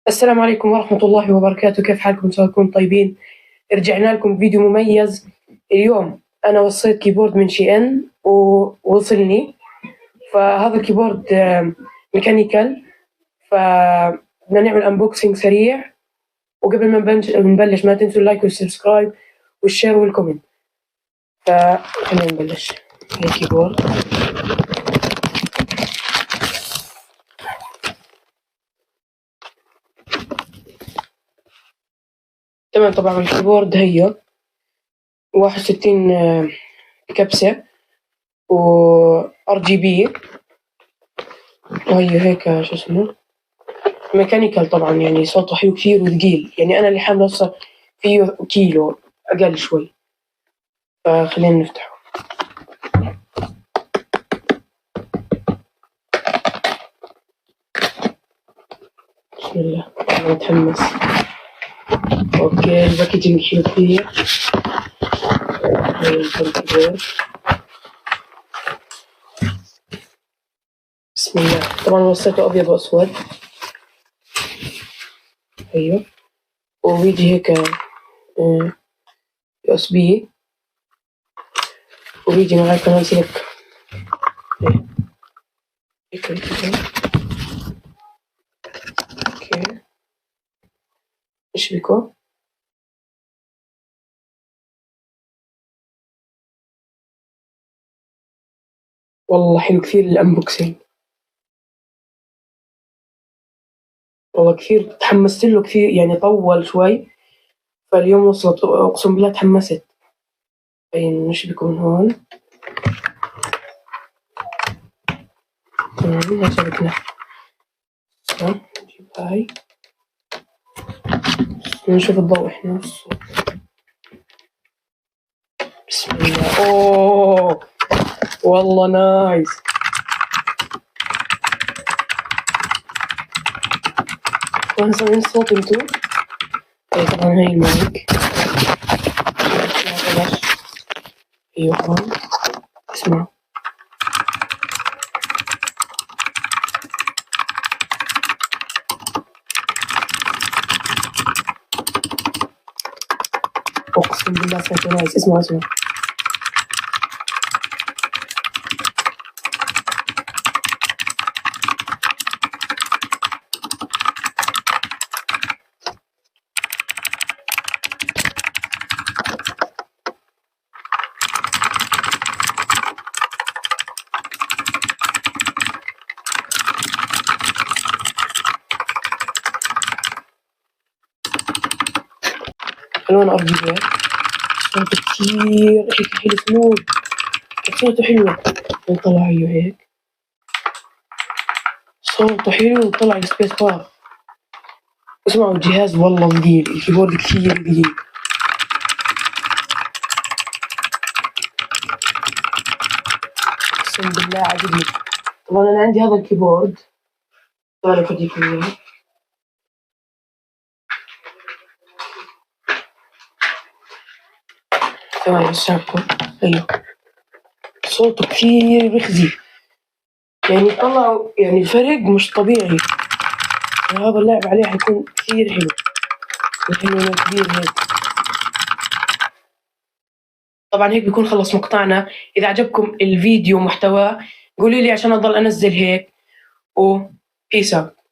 السلام عليكم ورحمة الله وبركاته، كيف حالكم؟ تكونوا طيبين. رجعنا لكم بفيديو مميز اليوم. أنا وصيت كيبورد من شي إن ووصلني، فهذا الكيبورد ميكانيكال. فبدنا نعمل أنبوكسينج سريع، وقبل ما نبلش ما تنسوا اللايك والسبسكرايب والشير والكومنت. فخلينا نبلش. هاي الكيبورد. تمام، طبعا الكيبورد هي 61 كبسة و RGB، وهي هيك شو اسمه ميكانيكال. طبعا يعني صوته حلو كثير وثقيل، يعني أنا اللي حامله أصلا فيه كيلو أقل شوي. فخلينا نفتحه. بسم الله، أنا متحمس. أوكي، الباكجينج حلو كثير. بسم الله. طبعا وصيته أبيض وأسود. أيوه، ويجي هيك USB، ويجي معاه كمان سلك هيك كده. أوكي، نشبكه. والله حلو كثير الأنبوكسينج، والله كثير تحمست له كثير، يعني طول شوي فاليوم وصلت، أقسم بالله تحمست. نشبكه من هون. تمام، شبكنا. نجيب هاي، نشوف الضوء احنا والصوت. بسم الله. اوه والله نايس. وانا سامعين الصوت انتو؟ طبعا هاي المايك. ايوه هون، اسمعوا. اقسم بالله صوته نايس. اسمعوا. الوان RGB. صوته كثير هيك حلو سموث، صوته حلو. نطلع هيك، صوته حلو. وطلع السبيس بار. اسمعوا الجهاز والله ثقيل، الكيبورد كثير ثقيل. اقسم بالله عجبني. طبعا انا عندي هذا الكيبورد، تعالوا افديكم اياه. ثواني بس شابكه. ايوه، صوته كثير بخزي، يعني طلعوا يعني الفرق مش طبيعي. هذا اللعب عليه حيكون كثير حلو، الحلو كبير هيك. طبعا هيك بيكون خلص مقطعنا. اذا عجبكم الفيديو محتواه قولوا لي عشان اضل انزل هيك. و peace out.